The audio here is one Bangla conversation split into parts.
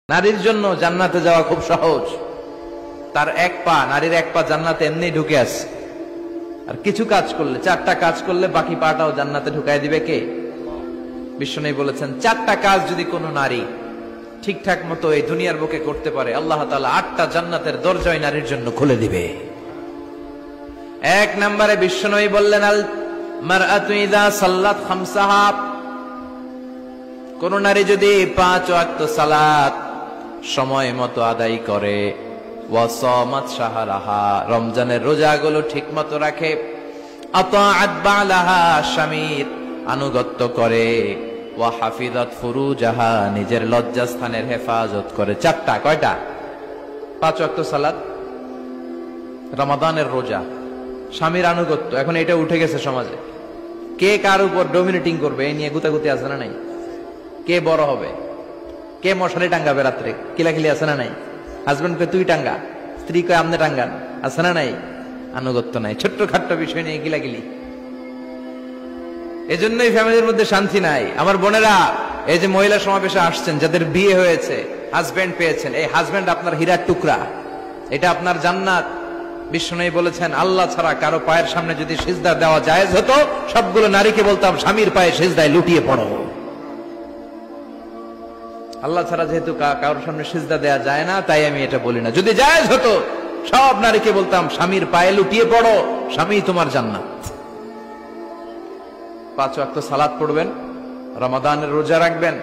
নারীর জন্য জান্নাতে যাওয়া খুব সহজ। তার এক পা, নারীর এক পা জান্নাতে এমনি ঢুকে আছে। আর কিছু কাজ করলে, 4টা কাজ করলে বাকি পাটাও জান্নাতে ঢুকাই দিবে কে? বিশ্বনবী বলেছেন 4টা কাজ যদি কোনো নারী ঠিকঠাক মতো এই দুনিয়ার বুকে করতে পারে, আল্লাহ তাআলা 8টা জান্নাতের দরজাই নারীর জন্য খুলে দিবে। 1 নম্বরে বিশ্বনবী বললেন, আল মারআতু ইযা সাল্লাত খামসাহা, কোন নারী যদি 5 ওয়াক্ত সালাত সময় মতো আদায় করে, ওয়া সামাত শাহরাহা, রমজানের রোজাগুলো ঠিক মতো রাখে, আতাআত বালাহা, স্বামীর আনুগত্য করে, ওয়া হাফিজাত ফুরুজাহা, নিজের লজ্জাস্থানের হেফাজত করে। 4টা, কয়টা? 5 ওয়াক্ত সালাত, রমাদানের রোজা, স্বামীর আনুগত্য। এখন এটা উঠে গেছে সমাজে। কে কার উপর ডমিনেটিং করবে এই নিয়ে গুতাগুতি আছে না নাই? কে বড় হবে, কে মশারি টাঙ্গাবে রাত্রে, কিলাকিলি আছে না নাই? হাজবেন্ড কে তুই টাঙ্গা, স্ত্রী কে আমনে টাঙ্গান, আছে না নাই? আনুগত্য নাই, ছোট্ট খাট্ট বিষয় নিয়ে কিলাকিলি। এজন্যই ফ্যামিলির মধ্যে শান্তি নাই। আমার বোনেরা, এই যে মহিলা সমাবেশে আসছেন, যাদের বিয়ে হয়েছে, হাজবেন্ড পেয়েছেন, এই হাজবেন্ড আপনার হীরার টুকরা, এটা আপনার জান্নাত। বিশ্বনবী বলেছেন, আল্লাহ ছাড়া কারো পায়ের সামনে যদি সিজদা দেওয়া জায়েজ হতো, সবগুলো নারীকে বলতাম স্বামীর পায়ে সিজদায় লুটিয়ে পড়ো। আল্লাহ ছাড়া যেহেতু কারোর সামনে সিজদা দেয়া যায় না, তাই আমি এটা বলি না। যদি জায়েজ হতো, সব নারীকে বলতাম স্বামীর পায়ে লুটিয়ে পড়ো, স্বামী তোমার জান্নাত। 5 ওয়াক্ত সালাত পড়বেন, রমাদানের রোজা রাখবেন,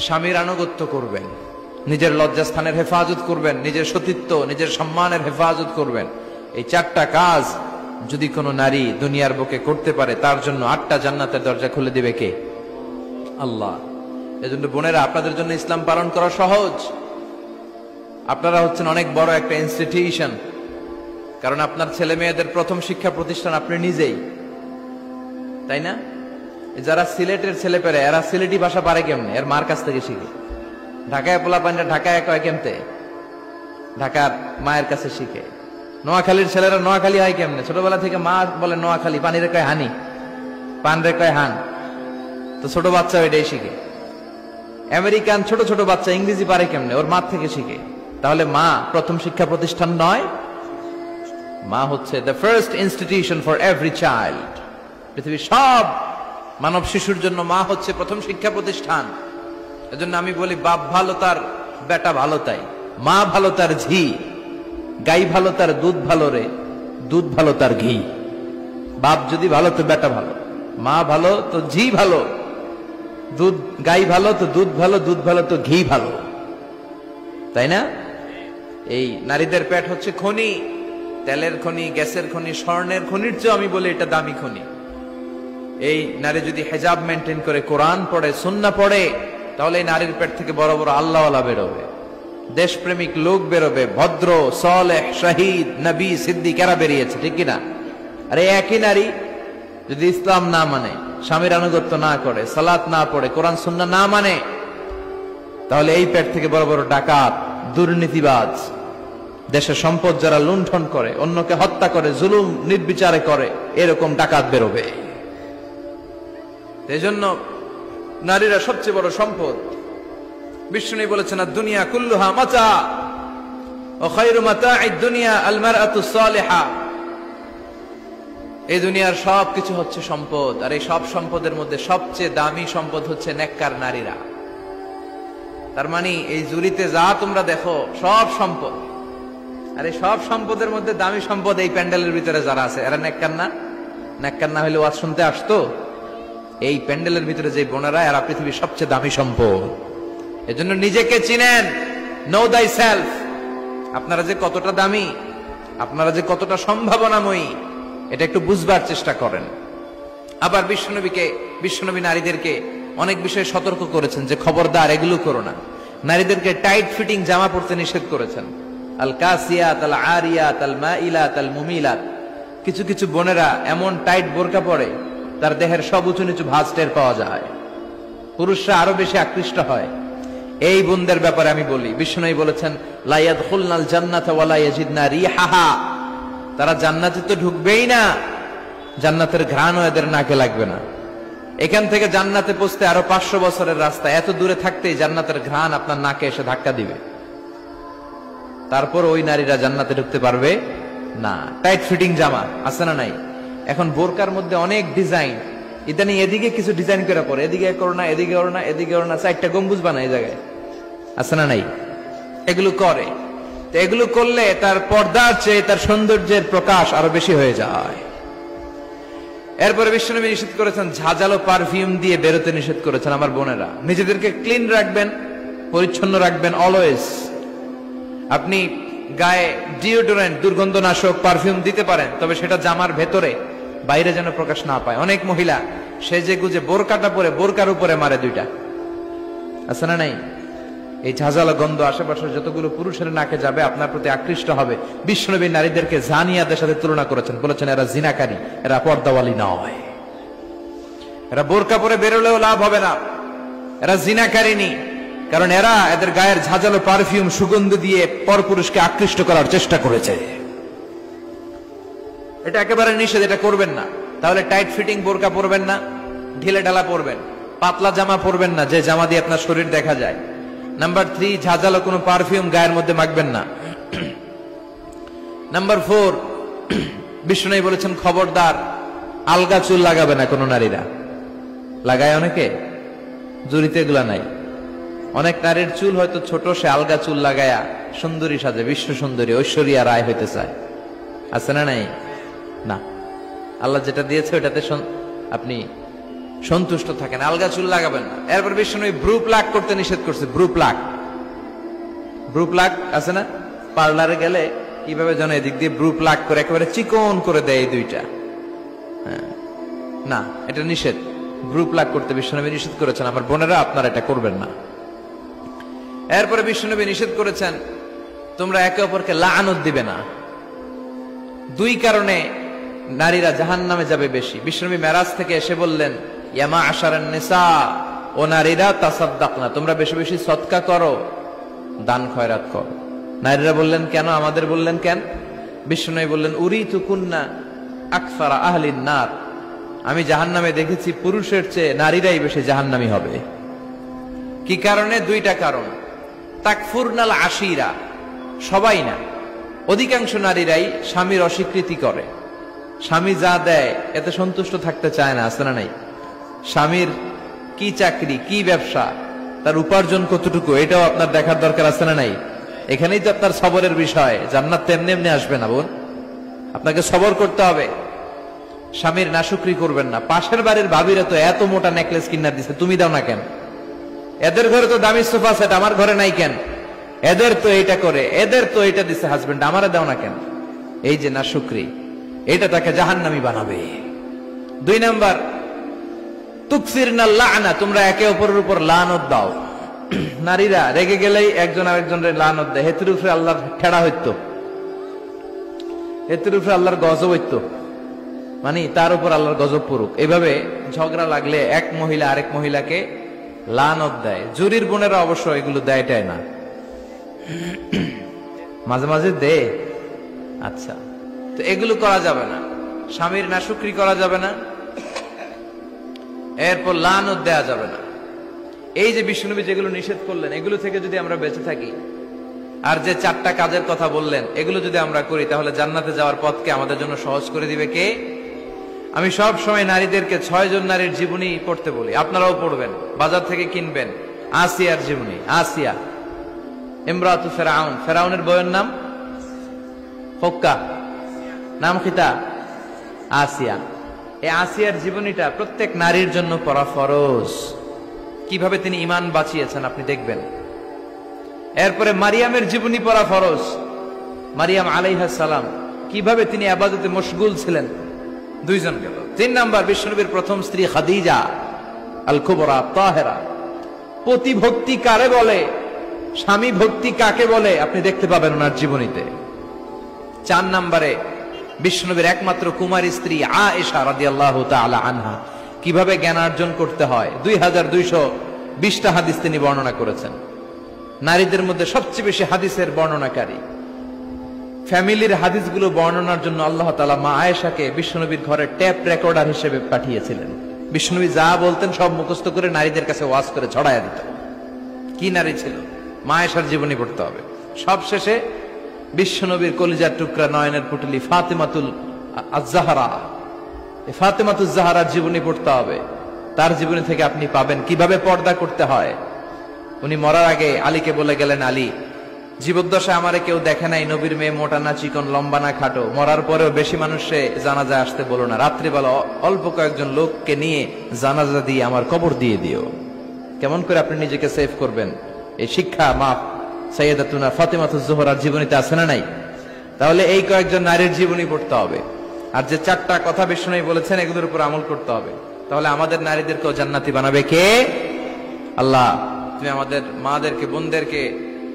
স্বামীর আনুগত্য করবেন, নিজের লজ্জাস্থানের হেফাজত করবেন, নিজের সতীত্ব, নিজের সম্মানের হেফাজত করবেন। এই 4টা কাজ যদি কোনো নারী দুনিয়ার বুকে করতে পারে, তার জন্য 8টা জান্নাতের দরজা খুলে দিবে কে? আল্লাহ। এজন্য বোনেরা, আপনাদের জন্য ইসলাম পালন করা সহজ। আপনারা হচ্ছেন অনেক বড় একটা ইনস্টিটিউশন, কারণ আপনার ছেলে মেয়েদের প্রথম শিক্ষা প্রতিষ্ঠান আপনি নিজেই, তাই না? যারা সিলেটের ছেলে পেরে, এরা সিলেটি ভাষা পারে কেমনে? এর মার কাছ থেকে শিখে। ঢাকায় পোলা পান্ডা ঢাকায় কয় কেমতে? ঢাকার মায়ের কাছে শিখে। নোয়াখালীর ছেলেরা নোয়াখালী হয় কেমনে? ছোটবেলা থেকে মা বলে নোয়াখালী, পানিরে কয় হানি, পান রে কয় হান, তো ছোট বাচ্চা এটাই শিখে। আমেরিকান ছোট ছোট বাচ্চা ইংরেজি পারে কেমনে? ওর মা থেকে শিখে। তাহলে মা প্রথম শিক্ষা প্রতিষ্ঠান নয়? মা হচ্ছে the first institution for every child. পৃথিবীর সব মানব শিশুর জন্য মা হচ্ছে প্রথম শিক্ষা প্রতিষ্ঠান। এজন্য আমি বলি, বাপ ভালো তার বেটা ভালো তাই, মা ভালো তার ঝি, গাই ভালো তার দুধ ভালো রে, দুধ ভালো তার ঘি। বাপ যদি ভালো তো বেটা ভালো, মা ভালো তো ঝি ভালো, দুধ গাই ভালো তো দুধ ভালো, দুধ ভালো তো ঘি ভালো, তাই না? এই নারীদের পেট হচ্ছে খনি, তেলের খনি, গ্যাসের খনি, স্বর্ণের খনির চেয়ে আমি বলি এটা দামি খনি। এই নারী যদি হিজাব মেনটেন করে, কোরআন পড়ে, সুন্নাহ পড়ে, তাহলে এই নারীর পেট থেকে বড় বড় আল্লাহওয়ালা বেরোবে, দেশপ্রেমিক লোক বেরোবে, ভদ্র, সালেহ, শহীদ, নবী, সিদ্দিক এরা বেরিয়েছে, ঠিক কিনা? আর এই একই নারী যদি ইসলাম না মানে, স্বামীর আনুগত্য না করে, সালাত না পড়ে, কোরআন সুন্নাহ না মানে, তাহলে এই পেট থেকে বড় বড় ডাকাত, দুর্নীতিবাজ, দেশের সম্পদ যারা লুণ্ঠন করে, অন্যকে হত্যা করে, জুলুম নির্বিচারে করে, এরকম ডাকাত বেরোবে। এজন্য নারীরা সবচেয়ে বড় সম্পদ। বিশ্বনবী বলেছেন, দুনিয়া কুল্লুহা মাতা ওয়া খায়রু মাতা'আদ দুনিয়া আল মারআতুস সালিহা। এই দুনিয়ার সবকিছু হচ্ছে সম্পদ, আর এই সব সম্পদের মধ্যে সবচেয়ে দামি সম্পদ হচ্ছে নেককার নারীরা। তার মানে এই জুরিতে যা তোমরা দেখো সব সম্পদ, আর এই সব সম্পদের মধ্যে দামি সম্পদ এই প্যান্ডেলের ভিতরে যারা আছে, এরা নেককার না? নেককার না হলে ওয়াজ শুনতে আসতো? এই প্যান্ডেলের ভিতরে যে বোনেরা, এরা পৃথিবীর সবচেয়ে দামি সম্পদ। এজন্য নিজেকে চিনেন, নো দাই সেলফ। আপনারা যে কতটা দামি, আপনারা যে কতটা সম্ভাবনাময়ী, এটা একটু বুঝবার চেষ্টা করেন। আবার বিশ্বনবী নারীদেরকে অনেক বিষয়ে সতর্ক করেছেন যে খবরদার এগুলো করো না। নারীদেরকে টাইট ফিটিং জামা পরতে নিষেধ করেছেন। আল কাসিয়াত আল আরিয়াত আল মাইলাত আল মুমিলাত। কিছু কিছু বোনেরা এমন টাইট বোরকা পরে, তার দেহের সব উঁচু নিচু ভাঁজ টের পাওয়া যায়, পুরুষরা আরো বেশি আকৃষ্ট হয়। এই বোনদের ব্যাপারে আমি বলি, বিশ্বনবী বলেছেন, লা ইয়াদখুলনাল জান্নাতা ওয়া লা ইয়াজিদনা রিহাহা। তারা জান্নাতে তো ঢুকবেই না, জান্নাতের ঘ্রাণও এদের নাকে লাগবে না। এখান থেকে জান্নাতে পৌঁছতে আরো 500 বছরের রাস্তা, এত দূরে থাকতেই জান্নাতের ঘ্রাণ আপনার নাকে এসে ধাক্কা দিবে, তারপর ওই নারীরা জান্নাতে ঢুকতে পারবে না। টাইট ফিটিং জামা আছে না নাই? এখন বোরকার মধ্যে অনেক ডিজাইন, ইদানিং এদিকে কিছু ডিজাইন করে পরে, এদিকে করো না, এদিকে করো না, এদিকে করো না, 4টা গম্বুজ বানায় এই জায়গায়, আছে না নাই? এগুলো করে, তো এগুলো করলে তার পর্দার চেয়ে তার সৌন্দর্যের প্রকাশ আরো বেশি হয়ে যায়। এরপরে বিশ্বনবী নিষেধ করেছেন ঝাঁঝালো পারফিউম দিয়ে বেরোতে নিষেধ করেছেন। আমার বোনেরা, নিজেদেরকে ক্লিন রাখবেন, পরিচ্ছন্ন রাখবেন অলওয়েজ। আপনি গায়ে ডিওডোরেন্ট, দুর্গন্ধনাশক পারফিউম দিতে পারেন, তবে সেটা জামার ভেতরে, বাইরে যেন প্রকাশ না পায়। অনেক মহিলা সেজে গুজে বোরকাটা পরে বোরকার উপরে মারে 2টা, আছে না নাই? এই ঝাঁঝালো গন্ধ আশেপাশে যতগুলো পুরুষের নাকে যাবে আপনার প্রতি আকৃষ্ট হবে। বিশ্বনবী নারীদেরকে জানিয়াদের সাথে তুলনা করেছেন, বলেছেন এরা জিনাকারী, এরা পর্দাওয়ালী নয়, এরা বোরকা পরে বেরোলেও লাভ হবে না, এরা জিনাকারিনী, কারণ এরা এদের গায়ের ঝাঁঝালো পারফিউম সুগন্ধ দিয়ে পরপুরুষকে আকৃষ্ট করার চেষ্টা করেছে। এটা একেবারে নিষেধ, এটা করবেন না। তাহলে টাইট ফিটিং বোরকা পরবেন না, ঢিলে ঢালা পরবেন, পাতলা জামা পরবেন না যে জামা দিয়ে আপনার শরীর দেখা যায়। নাম্বার 3, ঝাঁঝালো কোনো পারফিউম গায়ের মধ্যে মাখবেন না। নাম্বার 4, বিষ্ণু বলেছেন খবরদার আলগা চুল লাগাবে না কোনো নারীরা। লাগায় অনেকে, জুড়িতে এগুলা নাই। অনেক নারীর চুল হয়তো ছোট, সে আলগা চুল লাগায়া সুন্দরী সাজে, বিশ্ব সুন্দরী ঐশ্বরিয়া রায় হইতে চায়, আছে না নাই? না, আল্লাহ যেটা দিয়েছে ওটাতে আপনি সন্তুষ্ট থাকেন, আলগা চুল লাগাবেন না। এরপর বিষ্ণু ব্রু প্লাক করতে নিষেধ করছে। ব্রু প্লাক আছে না? পার্লারে গেলে কিভাবে যেন এদিক দিয়ে ব্রু প্লাক করে একেবারে চিকন করে দেয় এই 2টা। হ্যাঁ, না, এটা নিষেধ। ব্রু প্লাক করতে বিশ্বনবী নিষেধ করেছেন। আমার বোনেরা, আপনারা এটা করবেন না। এরপরে বিশ্বনবী নিষেধ করেছেন তোমরা একে অপরকে লাআনত দিবে না। 2 কারণে নারীরা জাহান্নামে যাবে বেশি। বিশ্বনবী মেরাজ থেকে এসে বললেন, ইয়া মা'আশারান নিসা, ও নারীরা, তাসাদদাকনা, তোমরা বেশি বেশি সদকা করো, দান খয়রাত করো। নারীরা বললেন কেন? আমাদের বললেন কেন? বিশ্বনবী বললেন, উরিতু কুন্না আকসারা আহলিন নার, আমি জাহান্নামে দেখেছি পুরুষের চেয়ে নারীরাই বেশি জাহান্নামী হবে। কি কারণে? 2টা কারণ। তাকফুরনাল আশিরা, সবাই না, অধিকাংশ নারীরাই স্বামীর অস্বীকৃতি করে। স্বামী যা দেয় এতে সন্তুষ্ট থাকতে চায় না, আছে না নাই? স্বামীর কি চাকরি, কি ব্যবসা, তার উপার্জন কতটুকু, এটাও আপনার দেখার দরকার, আছে না নাই? এখানেই তো আপনার সবরের বিষয়। জান্নাত তেমনি এমনি আসবে না বোন, আপনাকে সবর করতে হবে। স্বামীর নাশুকরি করবেন না। পাশের বাড়ির ভাবিরা তো এত মোটা নেকলেস কিনা দিছে, তুমি দাও না কেন? এদের ঘরে তো দামি সোফা সেট, আমার ঘরে নাই কেন? এদের তো এটা করে, এদের তো এটা দিছে হাজবেন্ড, আমারে দাও না কেন? এই যে নাশুকরি, এটা তাকে জাহান্নামী বানাবে। 2 নাম্বার, তুকসিরনাল লা'না, তোমরা একে অপরের উপর লানত দাও। নারীরা রেগে গেলেই একজন আরেকজনের লানত দেয়। হেতুর উপরে আল্লাহর ঠেড়া হইতো, হেতুর উপরে আল্লাহর গজব হইতো, মানে তার উপর আল্লাহর গজব পড়ুক। এইভাবে ঝগড়া লাগলে এক মহিলা আরেক মহিলাকে লানত দেয়। জুরির বোনেরা অবশ্য এগুলো দেয়টাই না, মাঝে মাঝে দে। আচ্ছা, তো এগুলো করা যাবে না। স্বামীর নাশুকরি করা যাবে না, এরপর লানত দেয়া যাবে না। এই যে বিষ্ণুনবী যেগুলো নিষেধ করলেন, এগুলো থেকে যদি আমরা বেঁচে থাকি, আর যে 4টা কাজের কথা বললেন, এগুলো যদি আমরা করি, তাহলে জান্নাতে যাওয়ার পথকে আমাদের জন্য সহজ করে দিবে কে? আমি সব সময় নারীদেরকে 6 জন নারীর জীবনী পড়তে বলি, আপনারাও পড়বেন, বাজার থেকে কিনবেন। আসিয়ার জীবনী, আসিয়া ইমরাতু ফেরাউন, ফেরাউনের বউয়ের নাম হক্কা, নাম খিতা আসিয়া। এই আসিয়ার জীবনীটা প্রত্যেক নারীর জন্য পড়া ফরজ। কিভাবে তিনি ঈমান বাঁচিয়েছেন আপনি দেখবেন। এরপরে মারিয়ামের জীবনী পড়া ফরজ। মারিয়াম আলাইহিস সালাম, কিভাবে তিনি ইবাদতে মশগুল ছিলেন। 2 জন গেল। 3 নাম্বার, বিশ্বনবীর প্রথম স্ত্রী খাদিজা আল কুবরা তাহেরা। পতি ভক্তি কারে বলে, স্বামী ভক্তি কাকে বলে, আপনি দেখতে পাবেন ওনার জীবনীতে। 4 নম্বরে, বিশ্বনবীর একমাত্র কুমারী স্ত্রী আয়েশা রাদিয়াল্লাহু তাআলা আনহা, কিভাবে জ্ঞান অর্জন করতে হয় 2220টা হাদিস তিনি বর্ণনা করেছেন। নারীদের মধ্যে সবচেয়ে বেশি হাদিসের বর্ণনাকারী। ফ্যামিলির হাদিসগুলো বর্ণনার জন্য আল্লাহ তাআলা মা আয়েশাকে বিশ্বনবীর ঘরে ট্যাপ রেকর্ডার হিসেবে পাঠিয়েছিলেন। বিষ্ণুবী যা বলতেন সব মুখস্থ করে নারীদের কাছে ওয়াজ করে ছড়াইয়া দিত। কি নারী ছিল! মা আয়েশার জীবনী পড়তে হবে। সব শেষে বিশ্বনবীর কলিজার টুকরা নয়নের পুটলি ফাতেমাতুল আজ-জাহরা, ফাতেমাতুজ জাহরার জীবনী পড়তে হবে। তার জীবনী থেকে আপনি পাবেন কিভাবে পর্দা করতে হয়। উনি মরার আগে আলীকে বলে গেলেন, আলী, জীবদ্দশায় আমারে কেউ দেখে নাই, নবীর মেয়ে মোটা না চিকন, লম্বা না খাটো। মরার পরেও বেশি মানুষে জানাজা আসতে বলো না, রাত্রিবেলা অল্প কয়েকজন লোককে নিয়ে জানাজা দিয়ে আমার কবর দিয়ে দিও। কেমন করে আপনি নিজেকে সেভ করবেন, এই শিক্ষা মা সাইয়্যিদাতুনা ফাতেমাতুজ জোহরার জীবনীতে আছে না নাই? তাহলে এই কয়েকজন নারীর জীবনী পড়তে হবে। আর যে চারটা কথা বিষ্ণু বলেছেন এগুলোর উপর আমল করতে হবে। তাহলে আমাদের নারীদেরকেও জান্নাতি বানাবে কে? আল্লাহ। তুমি আমাদের মাদেরকে, বোনদেরকে,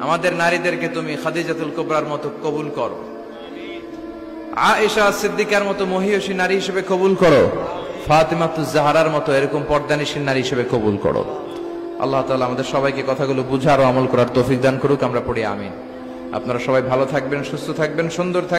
আমাদের নারীদেরকে তুমি খাদিজাতুল কুবরার মতো কবুল করো, আয়েশা সিদ্দিকার মতো মহিয়সী নারী হিসেবে কবুল করো, ফাতেমাতুজ জাহরার মতো এরকম পর্দানিশীল নারী হিসেবে কবুল করো। আল্লাহ তাআলা আমাদের সবাইকে কথাগুলো বুঝার ও আমল করার তৌফিক দান করুক। আমরা পড়ি আমিন। আপনারা সবাই ভালো থাকবেন, সুস্থ থাকবেন, সুন্দর থাকবেন।